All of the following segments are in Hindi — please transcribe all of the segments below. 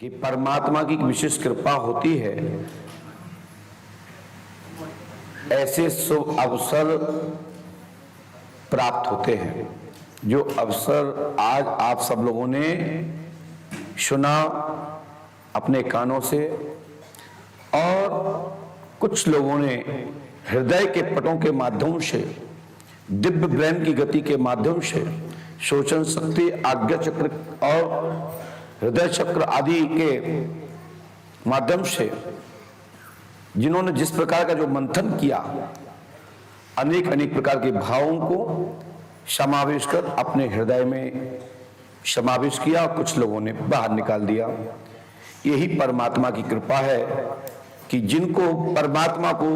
कि परमात्मा की विशेष कृपा होती है, ऐसे शुभ अवसर प्राप्त होते हैं जो अवसर आज आप सब लोगों ने सुना अपने कानों से, और कुछ लोगों ने हृदय के पटों के माध्यम से, दिव्य ब्रह्म की गति के माध्यम से, शोचन शक्ति, आज्ञा चक्र और हृदय चक्र आदि के माध्यम से जिन्होंने जिस प्रकार का जो मंथन किया, अनेक अनेक प्रकार के भावों को समावेश कर अपने हृदय में समावेश किया, कुछ लोगों ने बाहर निकाल दिया। यही परमात्मा की कृपा है कि जिनको परमात्मा को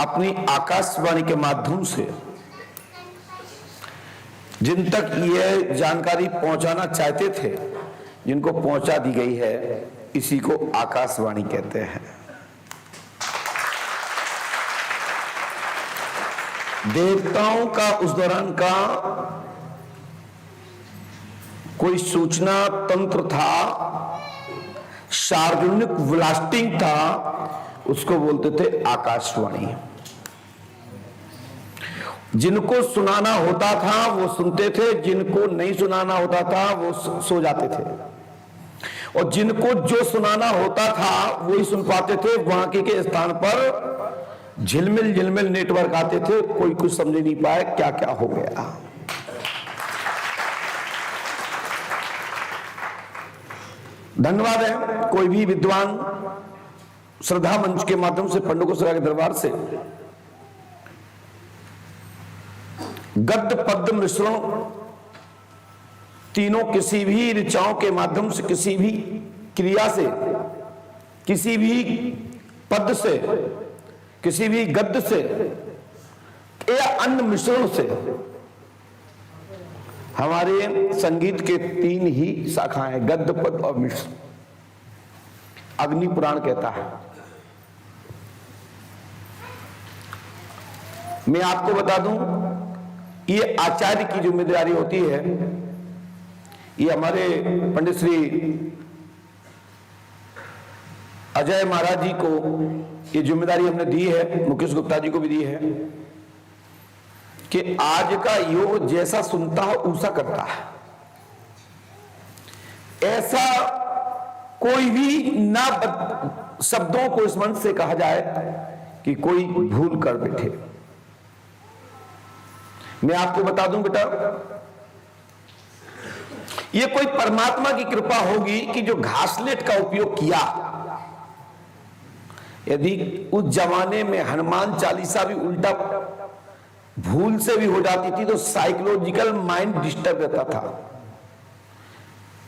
अपनी आकाशवाणी के माध्यम से जिन तक यह जानकारी पहुंचाना चाहते थे, जिनको पहुंचा दी गई है, इसी को आकाशवाणी कहते हैं। देवताओं का उस दौरान का कोई सूचना तंत्र था, सार्वजनिक ब्लास्टिंग था, उसको बोलते थे आकाशवाणी। जिनको सुनाना होता था वो सुनते थे, जिनको नहीं सुनाना होता था वो सो जाते थे, और जिनको जो सुनाना होता था वो ही सुन पाते थे। वहां के स्थान पर झिलमिल झिलमिल नेटवर्क आते थे, कोई कुछ समझ नहीं पाया क्या क्या हो गया। धन्यवाद है कोई भी विद्वान श्रद्धा मंच के माध्यम से पंडित सरा के दरबार से गद्य पद्य मिश्रण तीनों किसी भी ऋचाओं के माध्यम से, किसी भी क्रिया से, किसी भी पद से, किसी भी गद्य से या अन्य मिश्रण से, हमारे संगीत के तीन ही शाखाएं, गद्य, पद और मिश्र। अग्नि पुराण कहता है। मैं आपको बता दूं, ये आचार्य की जिम्मेदारी होती है। ये हमारे पंडित श्री अजय महाराज जी को ये जिम्मेदारी हमने दी है, मुकेश गुप्ता जी को भी दी है, कि आज का योग जैसा सुनता हो ऊसा करता है। ऐसा कोई भी ना शब्दों को इस मंच से कहा जाए कि कोई भूल कर बैठे। मैं आपको बता दूं बेटा, ये कोई परमात्मा की कृपा होगी कि जो घासलेट का उपयोग किया। यदि उस जमाने में हनुमान चालीसा भी उल्टा भूल से भी हो जाती थी तो साइकोलॉजिकल माइंड डिस्टर्ब रहता था।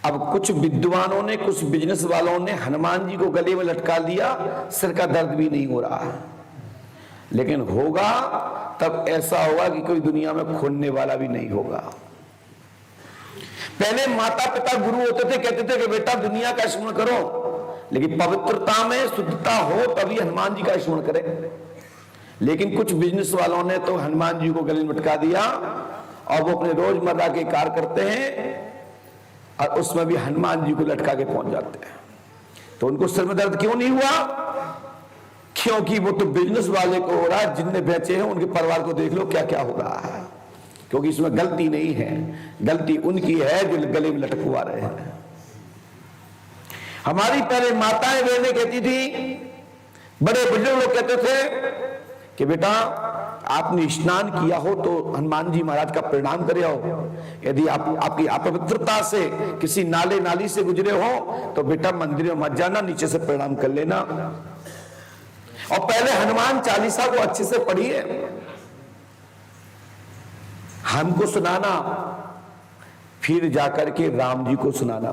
अब कुछ विद्वानों ने, कुछ बिजनेस वालों ने हनुमान जी को गले में लटका दिया, सिर का दर्द भी नहीं हो रहा है। लेकिन होगा तब ऐसा होगा कि कोई दुनिया में खोलने वाला भी नहीं होगा। पहले माता पिता गुरु होते थे, कहते थे कि बेटा दुनिया का स्मरण करो, लेकिन पवित्रता में शुद्धता हो तभी हनुमान जी का स्मरण करें। लेकिन कुछ बिजनेस वालों ने तो हनुमान जी को गले में लटका दिया और वो अपने रोजमर्रा के कार्य करते हैं और उसमें भी हनुमान जी को लटका के पहुंच जाते हैं। तो उनको सिर में दर्द क्यों नहीं हुआ? क्योंकि वो तो बिजनेस वाले को हो रहा है, जिनने बेचे हैं उनके परिवार को देख लो क्या क्या हो रहा है। क्योंकि इसमें गलती नहीं है, गलती उनकी है जो गले में लटकवा रहे हैं। हमारी पहले माताएं बहनें कहती थी, बड़े बुजुर्ग लोग कहते थे कि बेटा आपने स्नान किया हो तो हनुमान जी महाराज का प्रणाम करे हो। यदि आपकी अपवित्रता से किसी नाले नाली से गुजरे हो तो बेटा मंदिर में मत जाना, नीचे से प्रणाम कर लेना। और पहले हनुमान चालीसा को अच्छे से पढ़िए, हमको सुनाना, फिर जाकर के राम जी को सुनाना।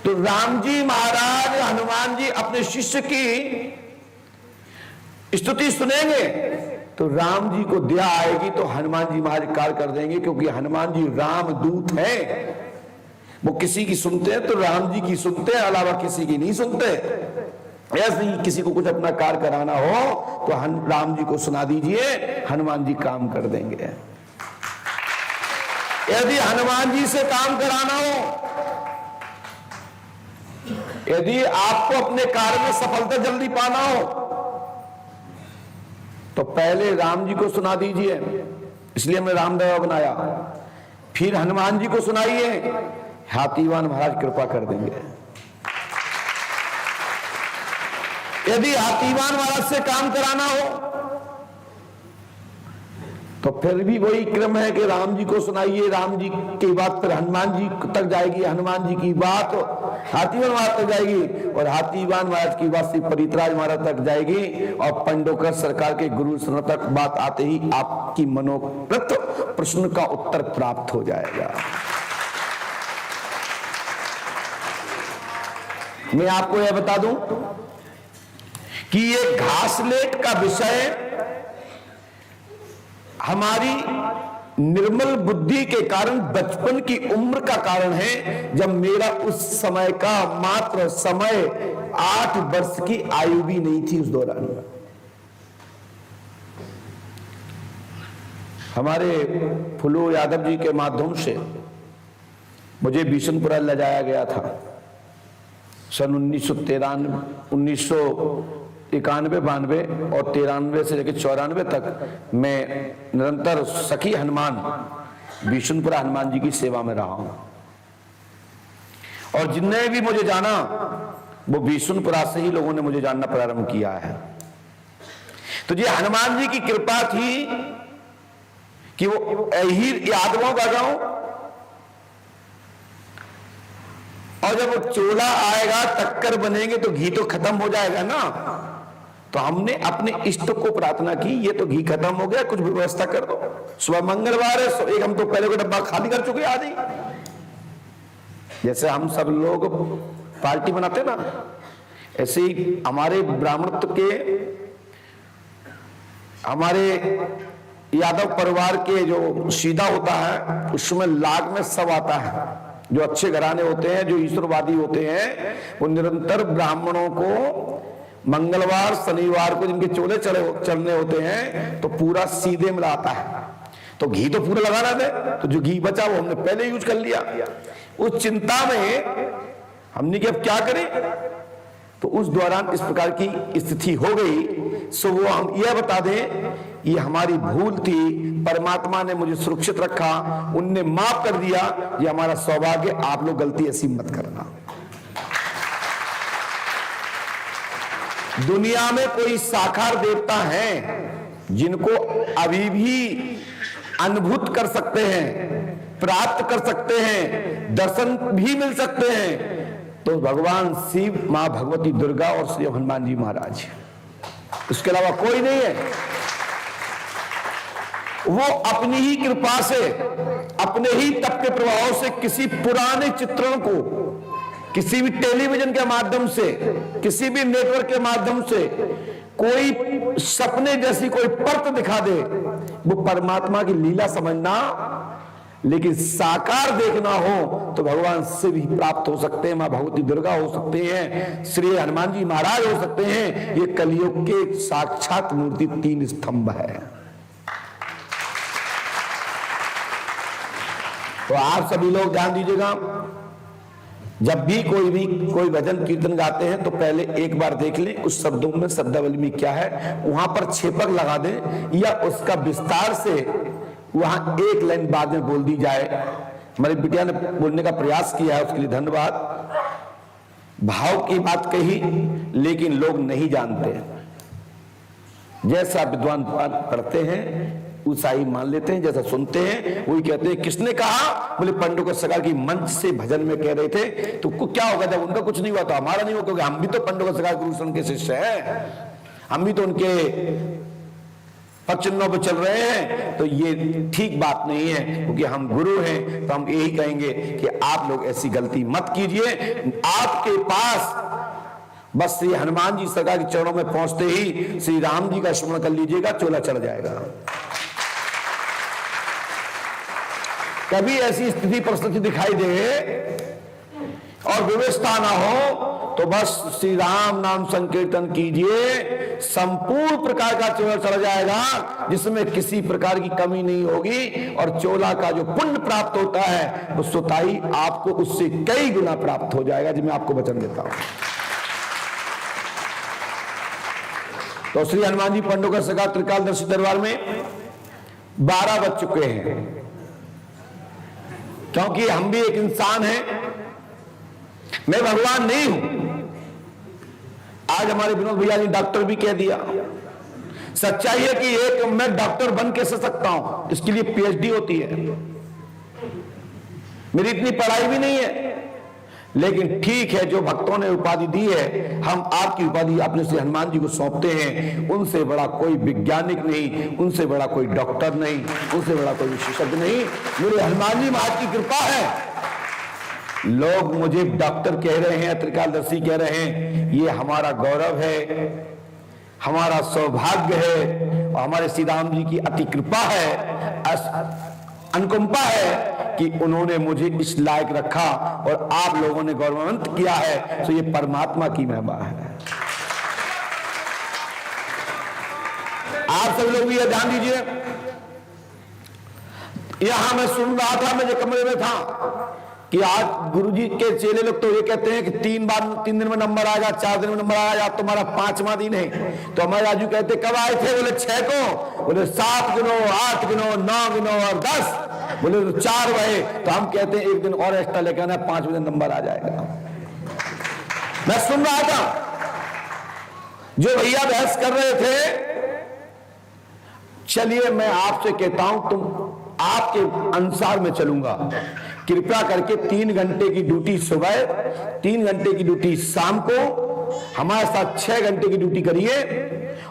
तो राम जी महाराज, हनुमान जी अपने शिष्य की स्तुति सुनेंगे तो राम जी को दया आएगी तो हनुमान जी महाराज कार्य कर देंगे। क्योंकि हनुमान जी राम दूत हैं, वो किसी की सुनते हैं तो राम जी की सुनते हैं, अलावा किसी की नहीं सुनते। ऐसे ही किसी को कुछ अपना कार्य कराना हो तो राम जी को सुना दीजिए, हनुमान जी काम कर देंगे। यदि हनुमान जी से काम कराना हो, यदि आपको अपने कार्य में सफलता जल्दी पाना हो, तो पहले राम जी को सुना दीजिए, इसलिए हमने रामदेवा बनाया। फिर हनुमान जी को सुनाइए, हाथीवान महाराज कृपा कर देंगे। यदि हाथीवान महाराज से काम कराना हो तो फिर भी वही क्रम है कि राम जी को सुनाइए, राम जी की बात फिर हनुमान जी तक जाएगी, हनुमान जी की बात हाथीवान महाराज तक जाएगी, और हाथीवान महाराज की बात से परित्राज महाराज तक जाएगी, और पंडोकर सरकार के गुरु शरण तक बात आते ही आपकी मनोकृत प्रश्न का उत्तर प्राप्त हो जाएगा। मैं आपको यह बता दूं कि ये घासलेट का विषय हमारी निर्मल बुद्धि के कारण, बचपन की उम्र का कारण है, जब मेरा उस समय का मात्र समय 8 वर्ष की आयु भी नहीं थी। उस दौरान हमारे फुलो यादव जी के माध्यम से मुझे बिशनपुरा ले जाया गया था। सन 1991-92 और 93 से लेकर 94 तक मैं निरंतर सखी हनुमान बिशनपुरा हनुमान जी की सेवा में रहा हूं, और जिनने भी मुझे जाना वो बिशनपुरा से ही लोगों ने मुझे जानना प्रारंभ किया है। तो ये हनुमान जी की कृपा थी कि वो अहीर यादवों का गांव, और जब वो चोला आएगा, टक्कर बनेंगे तो घी तो खत्म हो जाएगा ना। तो हमने अपने इष्ट को प्रार्थना की, ये तो घी खत्म हो गया, कुछ व्यवस्था कर दो। सुबह मंगलवार है, एक हम तो पहले को डब्बा खाली कर चुके आज ही, जैसे हम सब लोग पार्टी बनाते ना, ऐसे ही हमारे ब्राह्मणत्व के, हमारे यादव परिवार के जो सीधा होता है उसमें लाग में सब आता है। जो अच्छे घराने होते हैं, जो ईश्वरवादी होते हैं, वो निरंतर ब्राह्मणों को मंगलवार शनिवार को जिनके चोले चढ़ने होते हैं तो पूरा सीधे में लाता है। तो घी तो पूरा लगाना थे, तो जो घी बचा वो हमने पहले यूज कर लिया। उस चिंता में हमने कि अब क्या करें, तो उस दौरान इस प्रकार की स्थिति हो गई। सो वो हम यह बता दें, ये हमारी भूल थी, परमात्मा ने मुझे सुरक्षित रखा, उनने माफ कर दिया। ये हमारा सौभाग्य, आप लोग गलती ऐसी मत करना। दुनिया में कोई साकार देवता हैं जिनको अभी भी अनुभूत कर सकते हैं, प्राप्त कर सकते हैं, दर्शन भी मिल सकते हैं, तो भगवान शिव, मां भगवती दुर्गा और श्री हनुमान जी महाराज, उसके अलावा कोई नहीं है। वो अपनी ही कृपा से, अपने ही तप के प्रभाव से किसी पुराने चित्रण को किसी भी टेलीविजन के माध्यम से, किसी भी नेटवर्क के माध्यम से कोई सपने जैसी कोई परत दिखा दे, वो परमात्मा की लीला समझना। लेकिन साकार देखना हो तो भगवान शिव ही प्राप्त हो सकते हैं, मां भगवती दुर्गा हो सकते हैं, श्री हनुमान जी महाराज हो सकते हैं। ये कलयुग के साक्षात मूर्ति, 3 स्तंभ है। तो आप सभी लोग ध्यान दीजिएगा, जब भी कोई भजन कीर्तन गाते हैं तो पहले एक बार देख लें उस शब्दों में शब्दावली में क्या है, वहां पर छेपक लगा दें, या उसका विस्तार से वहां एक लाइन बाद में बोल दी जाए। हमारी बिटिया ने बोलने का प्रयास किया है, उसके लिए धन्यवाद। भाव की बात कही, लेकिन लोग नहीं जानते। जैसा विद्वान पढ़ते हैं उसा ही मान लेते हैं, जैसा सुनते हैं वही कहते हैं। किसने कहा? बोले पंडोकर सरकार की मंच से भजन में कह रहे थे। तो क्या होगा जब उनका कुछ नहीं हुआ तो हमारा नहीं हुआ, क्योंकि हम भी तो पंडोकर सरकार गुरुशरण के शिष्य हैं, हम भी तो उनके पचिन्हों पर चल रहे हैं। तो ये ठीक बात नहीं है, क्योंकि हम गुरु हैं। तो हम यही कहेंगे कि आप लोग ऐसी गलती मत कीजिए। आपके पास बस श्री हनुमान जी सरकार के चरणों में पहुंचते ही श्री राम जी का स्मरण कर लीजिएगा, चोला चढ़ जाएगा। कभी ऐसी स्थिति परिस्थिति दिखाई दे और व्यवस्था ना हो तो बस श्री राम नाम संकीर्तन कीजिए, संपूर्ण प्रकार का चोला चढ़ जाएगा, जिसमें किसी प्रकार की कमी नहीं होगी, और चोला का जो पुण्य प्राप्त होता है वो सुताई आपको उससे कई गुना प्राप्त हो जाएगा, जिसमें आपको वचन देता हूं। तो श्री हनुमान जी पंडोकर सगा त्रिकालदर्शी दरबार में 12 बज चुके हैं, क्योंकि हम भी एक इंसान हैं, मैं भगवान नहीं हूं। आज हमारे विनोद भैया ने डॉक्टर भी कह दिया। सच्चाई है कि एक मैं डॉक्टर बन कैसे सकता हूं, इसके लिए पीएचडी होती है, मेरी इतनी पढ़ाई भी नहीं है। लेकिन ठीक है, जो भक्तों ने उपाधि दी है, हम आपकी उपाधि अपने से हनुमान जी को सौंपते हैं। उनसे बड़ा कोई वैज्ञानिक नहीं, उनसे बड़ा कोई डॉक्टर नहीं, उनसे बड़ा कोई विशेषज्ञ नहीं, मेरे हनुमान जी महाराज की कृपा है। लोग मुझे डॉक्टर कह रहे हैं, त्रिकालदर्शी कह रहे हैं, ये हमारा गौरव है, हमारा सौभाग्य है, और हमारे श्री राम जी की अति कृपा है, अनुकंपा है कि उन्होंने मुझे इस लायक रखा और आप लोगों ने गौरवान्वित किया है। तो ये परमात्मा की महिमा है। आप सब लोग भी ये ध्यान दीजिए। यहां मैं सुन रहा था, मैं जो कमरे में था, कि आज गुरुजी के चेले लोग तो ये कहते हैं कि 3 दिन में नंबर आएगा, 4 दिन में नंबर आएगा, तुम्हारा 5वां दिन है। तो हमारे राजू कहते कब आए थे? बोले 6 को। बोले 7 गिनो, 8 गिनो, 9 गिनो और 10। बोले तो 4 बजे। तो हम कहते हैं एक दिन और एक्स्ट्रा लेकर आना, 5वें दिन नंबर आ जाएगा। मैं सुन रहा था जो भैया बहस कर रहे थे। चलिए मैं आपसे कहता हूं, तुम आपके अनुसार मैं चलूंगा। कृपया करके 3 घंटे की ड्यूटी सुबह, 3 घंटे की ड्यूटी शाम को, हमारे साथ 6 घंटे की ड्यूटी करिए।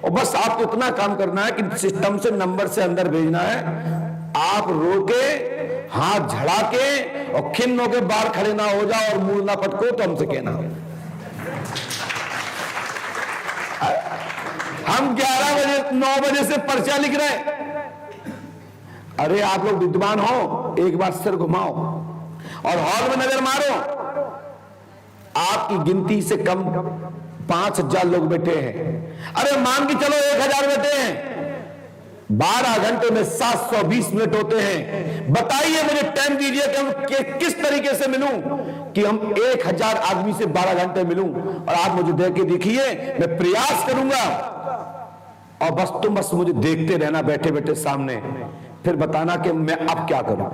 और बस आपको इतना काम करना है कि सिस्टम से नंबर से अंदर भेजना है। आप रोके, हाथ झड़ा के और खिन्न होके बाहर खड़े ना हो जाओ और मुंह ना पटको, तो हमसे कहना। हम 11 बजे 9 बजे से पर्चा लिख रहे हैं। अरे आप लोग विद्वान हो, एक बार सिर घुमाओ और हॉल में नजर मारो। आपकी गिनती से कम 5000 लोग बैठे हैं। अरे मान के चलो 1000 बैठे हैं, 12 घंटे में 720 मिनट होते हैं। बताइए, मुझे टाइम दीजिए कि हम किस तरीके से मिलूं कि हम 1000 आदमी से 12 घंटे मिलूं। और आप मुझे देख के देखिए, मैं प्रयास करूंगा, और बस मुझे देखते रहना बैठे बैठे सामने, फिर बताना कि मैं अब क्या करूं।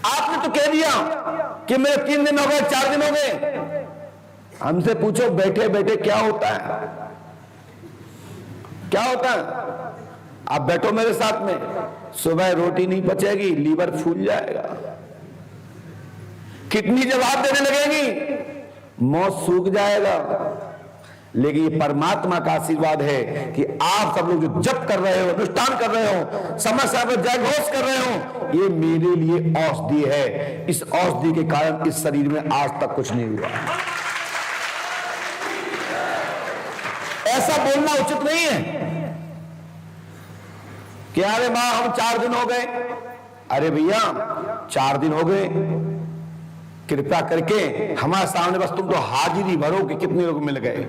आपने तो कह दिया कि मेरे 3 दिन हो गए, 4 दिन हो गए। हमसे पूछो बैठे बैठे क्या होता है, क्या होता है? आप बैठो मेरे साथ में, सुबह रोटी नहीं पचेगी, लीवर फूल जाएगा, किडनी जवाब देने लगेगी, मौत सूख जाएगा। लेकिन ये परमात्मा का आशीर्वाद है कि आप सब लोग जो जप कर रहे हो, अनुष्ठान कर रहे हो, समय समय पर जय घोष कर रहे हो, ये मेरे लिए औषधि है। इस औषधि के कारण इस शरीर में आज तक कुछ नहीं हुआ। ऐसा बोलना उचित नहीं है कि अरे मां हम 4 दिन हो गए। अरे भैया 4 दिन हो गए, कृपया करके हमारे सामने बस तुम तो हाजिरी भरो कि कितने लोग मिल गए।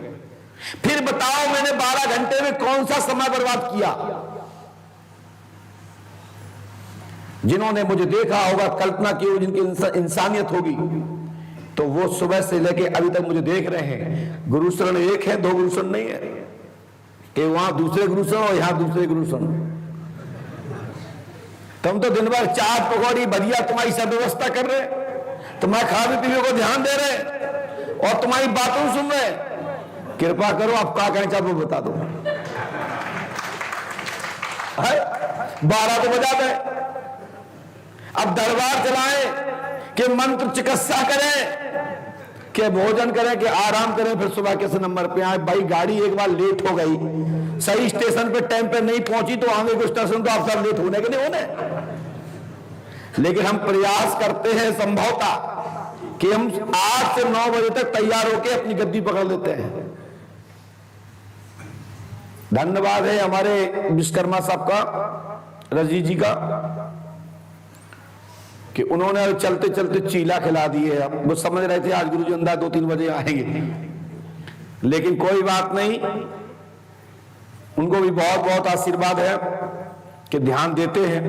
फिर बताओ मैंने 12 घंटे में कौन सा समय बर्बाद किया। जिन्होंने मुझे देखा होगा, कल्पना की होगी, जिनकी इंसानियत होगी, तो वो सुबह से लेके अभी तक मुझे देख रहे हैं। गुरुशरण एक है, 2 गुरुशरण नहीं है कि वहां दूसरे गुरुशरण और यहां दूसरे गुरुशरण। तुम तो दिन भर चाट पकौड़ी भजिया तुम्हारी सब व्यवस्था कर रहे, तुम्हारे खाने पीने को ध्यान दे रहे और तुम्हारी बातों सुन रहे। कृपा करो, आप क्या कहना चाहते हो बता दो। 12 तो बजा दे। अब दरबार चलाए कि मंत्र चिकित्सा करें, कि भोजन करें, कि आराम करें, फिर सुबह कैसे नंबर पे आए। भाई गाड़ी एक बार लेट हो गई, सही स्टेशन पे टाइम पे नहीं पहुंची, तो आगे को स्टेशन तो आप सब लेट होने के नहीं होने। लेकिन हम प्रयास करते हैं संभवता कि हम 8 से 9 बजे तक तैयार होकर अपनी गद्दी पकड़ लेते हैं। धन्यवाद है हमारे विश्वकर्मा साहब का, रजी जी का, कि उन्होंने अब चलते चलते चीला खिला दिए। अब वो समझ रहे थे आज गुरुजी अंदर 2-3 बजे आएंगे, लेकिन कोई बात नहीं, उनको भी बहुत बहुत आशीर्वाद है कि ध्यान देते हैं।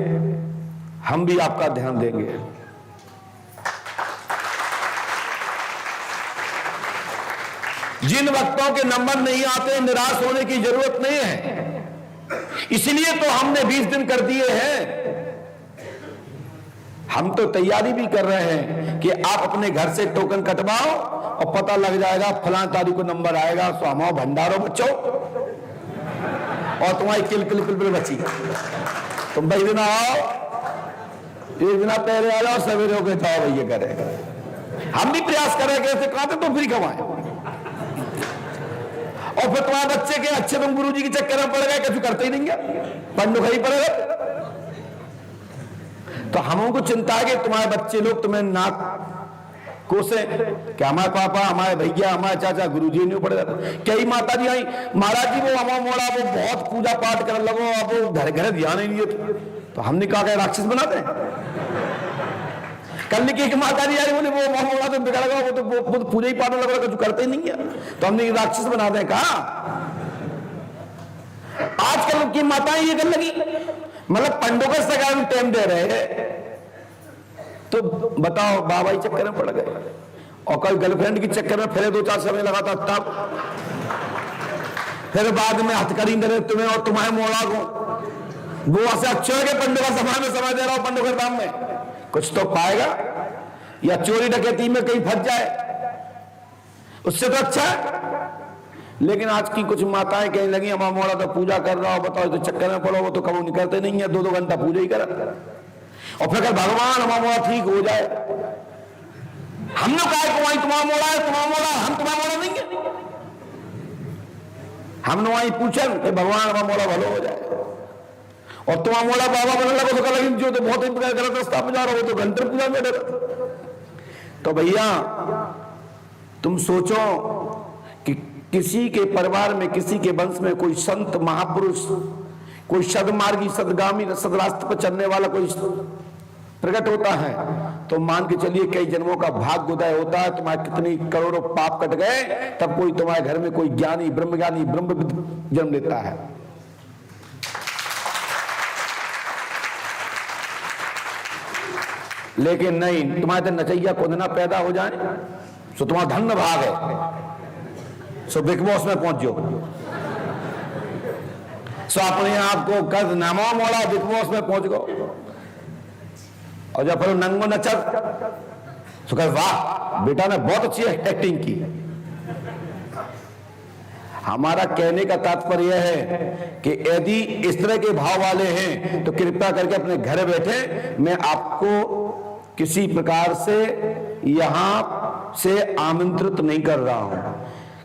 हम भी आपका ध्यान देंगे। जिन वक्तों के नंबर नहीं आते, निराश होने की जरूरत नहीं है, इसलिए तो हमने 20 दिन कर दिए हैं। हम तो तैयारी भी कर रहे हैं कि आप अपने घर से टोकन कटवाओ और पता लग जाएगा फलां तारीख को नंबर आएगा, तो हमारा भंडारो बच्चों और तुम्हारी किल किल किल किल बची। तुम भाई दिन आओ, एक दिन पहले आ जाओ, सवेरे होकर जाओ भैया करे। हम भी प्रयास कर रहे हैं कैसे कहां तो फ्री कमाए, और फिर तुम्हारे बच्चे के अच्छे तुम गुरुजी के चक्कर में पड़ गए, कुछ करते ही नहीं है, पंडो खरी पड़ेगा। तो हमको चिंता है कि तुम्हारे बच्चे लोग तुम्हें नाक कोसे कि हमारे पापा, हमारे भैया, हमारे चाचा गुरुजी नहीं पड़ेगा। कई माता जी आई, महाराज जी वो हमारा मोड़ा वो बहुत पूजा पाठ करने लगो, अब वो घर घर ध्यान ही नहीं है। तो हमने कहा कि राक्षस बनाते हैं। कल की एक माता जी आई, बोले वो मोड़ा तो बिगड़ गया, वो तो पूजा ही पाठ लग रहा, कुछ करते ही नहीं है। तो हमने राक्षस बना दें कहा। आजकल की माताएं ये करने लगी, मतलब पंडों का सगा में टाइम दे रहे हैं, तो बताओ बाबा ही चक्कर में पड़ गए। और कल गर्लफ्रेंड के चक्कर में फिर 2-4 समय लगा था, तब फिर बाद में हथकड़ी दे रहे तुम्हें और तुम्हारे मोड़ा को। वो ऐसे अक्षर के पंडों का समाज में समझ दे रहा हूं, पंडों के दाम में कुछ तो पाएगा, या चोरी डकैती में कहीं फंस जाए, उससे तो अच्छा है। लेकिन आज की कुछ माताएं कहने लगी हमारा मोड़ा तो पूजा कर रहा हो, बताओ तो चक्कर में पड़ो, वो तो कभी निकलते नहीं है, 2-2 घंटा पूजा ही कर। और फिर अगर भगवान हमारा मोड़ा ठीक हो जाए, हमने कहा कि वहीं तुम्हारा मोड़ा है, तुम्हारा मोड़ा, हम तुम्हारा मोड़ा नहीं है। हमने वहीं पूछा कि भगवान हमारा मोड़ा भलो हो जाए, और तुम्हारा मोड़ा बाबा बनने लगा तो कल जो तो बहुत गलत रास्ता में जा रहा हो, तो घंटे पूजा में डरा। तो भैया तुम सोचो कि किसी के परिवार में, किसी के वंश में कोई संत महापुरुष, कोई सदमार्गी, सदगामी, सदरास्ते पर चलने वाला कोई प्रकट होता है, तो मान के चलिए कई जन्मों का भाग्य उदय होता है, तुम्हारे कितनी करोड़ों पाप कट गए, तब कोई तुम्हारे घर में कोई ज्ञानी, ब्रह्मज्ञानी, ब्रह्मविद जन्म लेता है। लेकिन नहीं, तुम्हारे तो नचैया कोदना पैदा हो जाए, सो तुम्हारा धन्य भाग है, सो बिग बॉस में पहुंच जाओ, सो अपने आप को कद नामा मोड़ा बिग बॉस में पहुंच गो। और जब फिर नंगो नचर तो कहे वाह बेटा ने बहुत अच्छी एक्टिंग की। हमारा कहने का तात्पर्य है कि यदि इस तरह के भाव वाले हैं तो कृपया करके अपने घर बैठे, मैं आपको किसी प्रकार से यहां से आमंत्रित नहीं कर रहा हूं,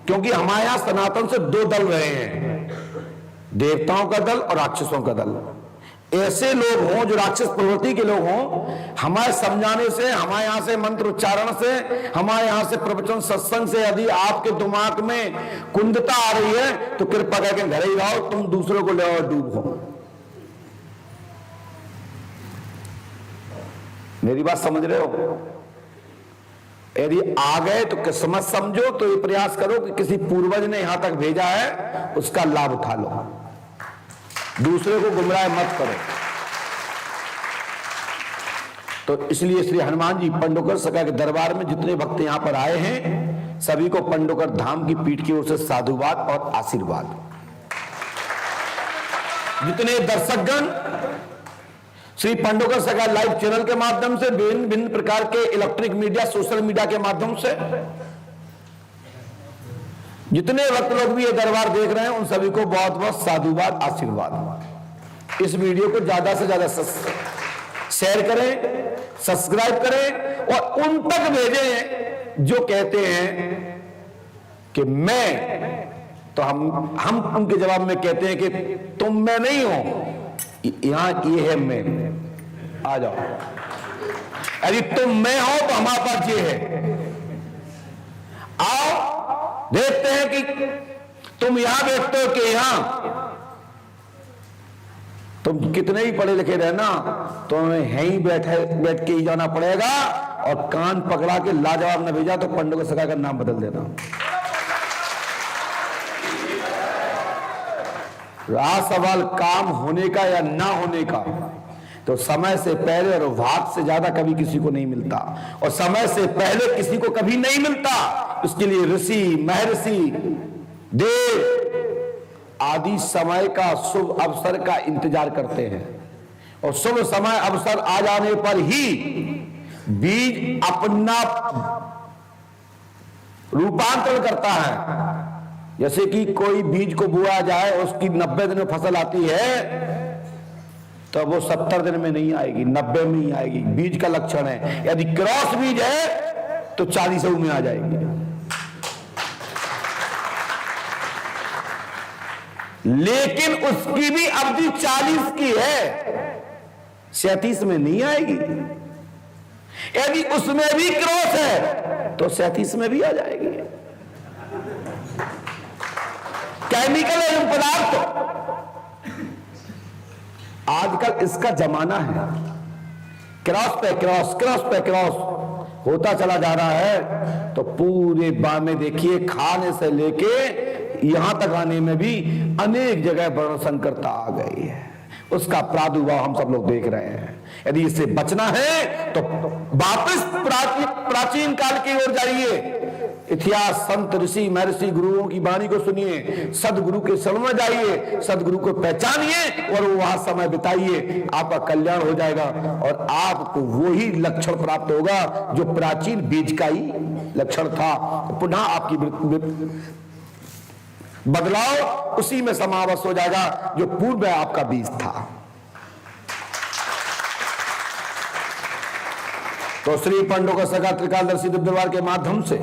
क्योंकि हमारे यहां सनातन से 2 दल रहे हैं, देवताओं का दल और राक्षसों का दल। ऐसे लोग हों जो राक्षस प्रवृत्ति के लोग हों, हमारे समझाने से, हमारे यहां से मंत्र उच्चारण से, हमारे यहां से प्रवचन सत्संग से यदि आपके दिमाग में कुंदता आ रही है तो कृपा करके घर ही रहो, तुम दूसरों को ले और डूबो। मेरी बात समझ रहे हो? यदि आ गए तो किस्मत समझो, तो ये प्रयास करो कि किसी पूर्वज ने यहां तक भेजा है उसका लाभ उठा लो, दूसरे को गुमराह मत करो। तो इसलिए श्री हनुमान जी पंडोकर सका के दरबार में जितने भक्त यहां पर आए हैं, सभी को पंडोकर धाम की पीठ की ओर से साधुवाद और आशीर्वाद। जितने दर्शकगण श्री पंडोकर सका लाइव चैनल के माध्यम से, भिन्न भिन्न प्रकार के इलेक्ट्रिक मीडिया, सोशल मीडिया के माध्यम से जितने भक्त लोग भी ये दरबार देख रहे हैं, उन सभी को बहुत बहुत साधुवाद, आशीर्वाद। इस वीडियो को ज्यादा से ज्यादा शेयर करें, सब्सक्राइब करें और उन तक भेजें जो कहते हैं कि मैं, तो हम उनके जवाब में कहते हैं कि तुम मैं नहीं हो, यहां ये है मैं, आ जाओ। यदि तुम मैं हो तो हमारे पास ये है, आओ देखते हैं कि तुम यहां बैठते हो कि यहां। तुम कितने ही पढ़े लिखे रहना, तुम्हें यहीं बैठ के ही जाना पड़ेगा, और कान पकड़ा के लाजवाब न भेजा तो पंडों के सगा का नाम बदल देना। रहा सवाल काम होने का या ना होने का, तो समय से पहले और भाग से ज्यादा कभी किसी को नहीं मिलता, और समय से पहले किसी को कभी नहीं मिलता। उसके लिए ऋषि, महर्षि, देव आदि समय का, शुभ अवसर का इंतजार करते हैं, और शुभ समय अवसर आ जाने पर ही बीज अपना रूपांतरण करता है। जैसे कि कोई बीज को बोया जाए, उसकी 90 दिन में फसल आती है, तो वो 70 दिन में नहीं आएगी, 90 में ही आएगी। बीज का लक्षण है। यदि क्रॉस बीज है तो 40 में आ जाएगी। लेकिन उसकी भी अवधि 40 की है, 37 में नहीं आएगी। यदि उसमें भी क्रॉस है तो 37 में भी आ जाएगी। केमिकल एवं पदार्थ आजकल इसका जमाना है। क्रॉस पे क्रॉस, क्रॉस पे क्रॉस होता चला जा रहा है। तो पूरे बार में देखिए, खाने से लेके यहां तक आने में भी अनेक जगह वर्ण संकरता आ गई है। उसका प्रादुर्भाव हम सब लोग देख रहे हैं। यदि इससे बचना है तो वापस प्राचीन काल की ओर जाइए। इतिहास, संत, ऋषि, महर्षि, गुरुओं की वाणी को सुनिए, सदगुरु के शरण में जाइए, सदगुरु को पहचानिए और वहां समय बिताइए। आपका कल्याण हो जाएगा और आपको वही लक्षण प्राप्त होगा जो प्राचीन बीज का ही लक्षण था। पुनः आपकी बदलाव उसी में समावेश हो जाएगा जो पूर्व में आपका बीज था। तो श्री पंडों का सगा त्रिकालदर्शी दरबार के माध्यम से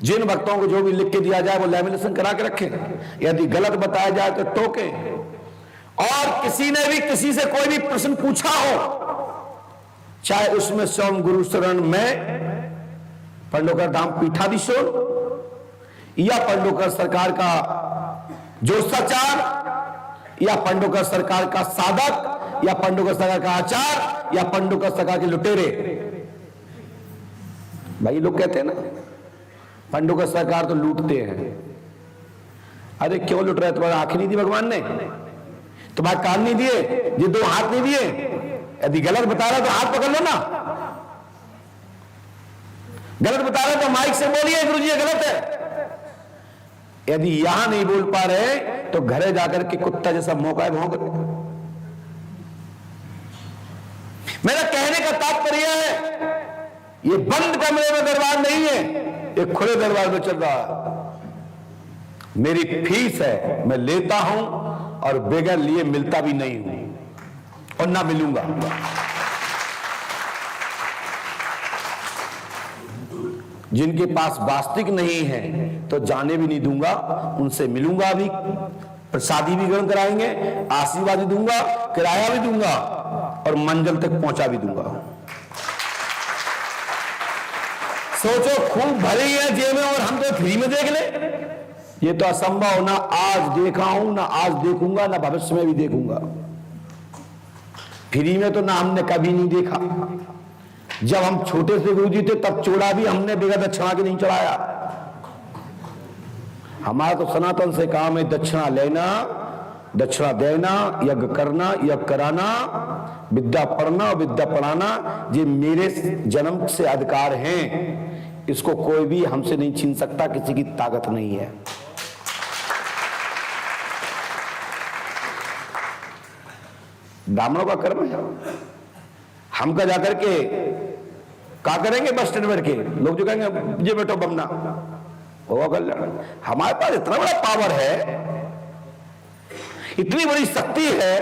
जिन भक्तों को जो भी लिख के दिया जाए वो लैमिनेशन करा के रखें। यदि गलत बताया जाए तो टोकें। और किसी ने भी किसी से कोई भी प्रश्न पूछा हो, चाहे उसमें स्वयं गुरु शरण में पंडोकर धाम पीठाधीश्वर या पंडोकर सरकार का जोशाचार या पंडोकर सरकार का साधक या पंडोकर सरकार का आचार या पंडोकर सरकार के लुटेरे, भाई लोग कहते हैं ना पंडोकर सरकार तो लूटते हैं। अरे क्यों लूट रहे? तुम्हारा आंखें नहीं दी भगवान ने? तुम्हारे कान नहीं दिए? ये 2 हाथ नहीं दिए? यदि गलत बता रहा तो हाथ पकड़ लो ना। गलत बता रहे तो माइक से बोलिए गुरु जी ये गलत है। यदि यहां नहीं बोल पा रहे तो घरे जाकर के कुत्ता जैसा मौका है भौंक। मेरा कहने का तात्पर्य है ये बंद कमरे में दरबार नहीं है, ये खुले दरबार में चल रहा है। मेरी फीस है, मैं लेता हूं और बगैर लिए मिलता भी नहीं हूं और ना मिलूंगा। जिनके पास वास्तविक नहीं है तो जाने भी नहीं दूंगा, उनसे मिलूंगा भी, प्रसादी भी ग्रहण कराएंगे, आशीर्वाद भी दूंगा, किराया भी दूंगा और मंजिल तक पहुंचा भी दूंगा। सोचो खूब भरी है जेब में और हम तो फ्री में देख ले, ये तो असंभव। ना आज देखा हूं, ना आज देखूंगा, ना भविष्य में भी देखूंगा। फ्री में तो ना हमने कभी नहीं देखा। जब हम छोटे से गुरु जी थे तब चोड़ा भी हमने बगैर दक्षिणा के नहीं चढ़ाया। हमारा तो सनातन से काम है दक्षिणा लेना, दक्षिणा देना, यज्ञ करना, यज्ञ कराना, विद्या पढ़ना और विद्या पढ़ाना। ये मेरे जन्म से अधिकार हैं, इसको कोई भी हमसे नहीं छीन सकता, किसी की ताकत नहीं है। ब्राह्मणों का कर्म है। हम का जाकर के क्या करेंगे? बस स्टैंड बैठ के लोग जो कहेंगे ये बेटो बमना होगा कल्याण। हमारे पास इतना बड़ा पावर है, इतनी बड़ी शक्ति है,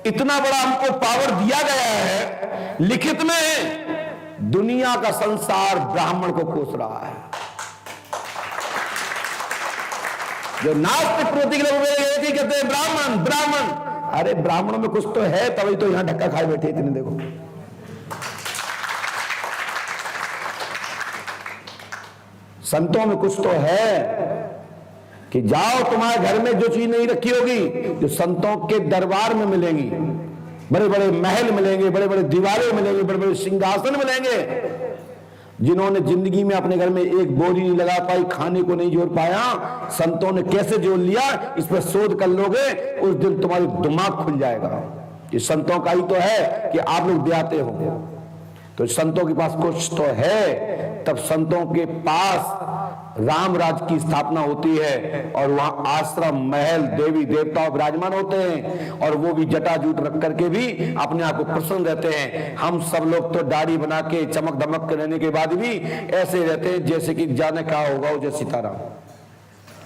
इतना बड़ा हमको पावर दिया गया है, लिखित में है। दुनिया का संसार ब्राह्मण को कोस रहा है। जो नास्तिक प्रवृत्ति के लोग कहते हैं ब्राह्मण ब्राह्मण, अरे ब्राह्मणों में कुछ तो है, तभी तो यहां धक्का खाए बैठे इतने। देखो संतों में कुछ तो है कि जाओ तुम्हारे घर में जो चीज नहीं रखी होगी जो संतों के दरबार में मिलेंगी। बड़े बड़े महल मिलेंगे, बड़े बड़े दीवारें मिलेंगे, बड़े बड़े सिंहासन मिलेंगे। जिन्होंने जिंदगी में अपने घर में एक बोरी नहीं लगा पाई, खाने को नहीं जोड़ पाया, संतों ने कैसे जोड़ लिया, इस पर शोध कर लोगे, उस दिन तुम्हारी दिमाग खुल जाएगा। ये संतों का ही तो है कि आप लोग ब्याते हो। तो संतों के पास कुछ तो है, तब संतों के पास राम राज की स्थापना होती है और वहां आश्रम, महल, देवी देवता विराजमान होते हैं, और वो भी जटाजूट रख करके भी अपने आप को प्रसन्न रहते हैं। हम सब लोग तो दाढ़ी बना के चमक धमक के रहने के बाद भी ऐसे रहते हैं जैसे कि जाने क्या होगा वो, जैसे सितारा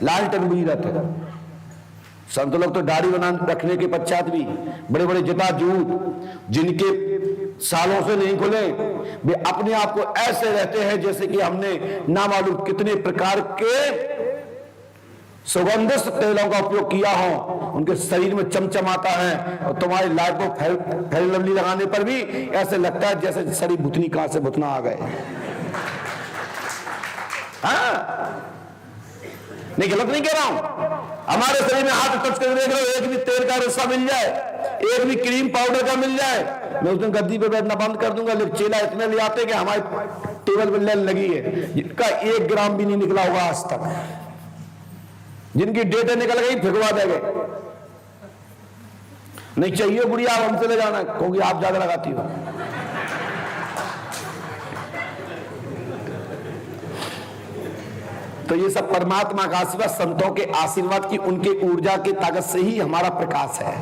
लालटेन बुझी रहते हैं। संत लोग तो दाढ़ी बना रखने के पश्चात भी बड़े बड़े जटाजूट जिनके सालों से नहीं खुले, वे अपने आप को ऐसे रहते हैं जैसे कि हमने ना मालूम कितने प्रकार के सुगंधित तेलों का उपयोग किया हो, उनके शरीर में चमचमाता है, और तुम्हारी लाइफ को फेयर लवली लगाने पर भी ऐसे लगता है जैसे सड़ी भुतनी कहां से भुतना आ गए। हाँ? नहीं, गलत नहीं कह रहा हूं। हमारे शरीर में हाथ टच कर देख रहे हो, एक भी तेल का रस्सा मिल जाए, एक भी क्रीम पाउडर का मिल जाए, मैं उस दिन गद्दी पे बैठना बंद कर दूंगा। लेकिन चेला इतने ले आते कि हमारे टेबल पर लाइन लगी है, जिनका 1 ग्राम भी नहीं निकला होगा आज तक, जिनकी डेटें निकल गई फिकवा देंगे। नहीं चाहिए बुढ़िया, आप हमसे ले जाना, क्योंकि आप ज्यादा लगाती हो। तो ये सब परमात्मा का आशीर्वाद, संतों के आशीर्वाद की, उनके ऊर्जा की ताकत से ही हमारा प्रकाश है।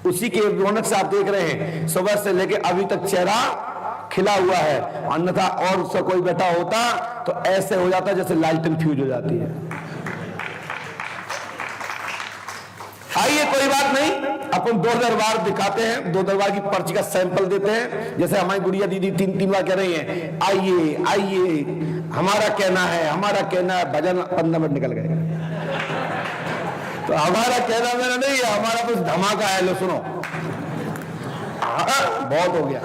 उसी के रौनक से आप देख रहे हैं सुबह से लेके अभी तक चेहरा खिला हुआ है, अन्यथा और उससे कोई बैठा होता तो ऐसे हो जाता जैसे लालटेन फ्यूज हो जाती है। आइए, कोई बात नहीं, अपन 2 दरबार दिखाते हैं, 2 दरबार की पर्ची का सैंपल देते हैं। जैसे हमारी गुड़िया दीदी 3 बार कह रही हैं आइए आइए, हमारा कहना है, हमारा कहना है। भजन 15 मिनट निकल गए। तो हमारा कहना मेरा नहीं है, हमारा कुछ धमाका है, लो सुनो। बहुत हो गया।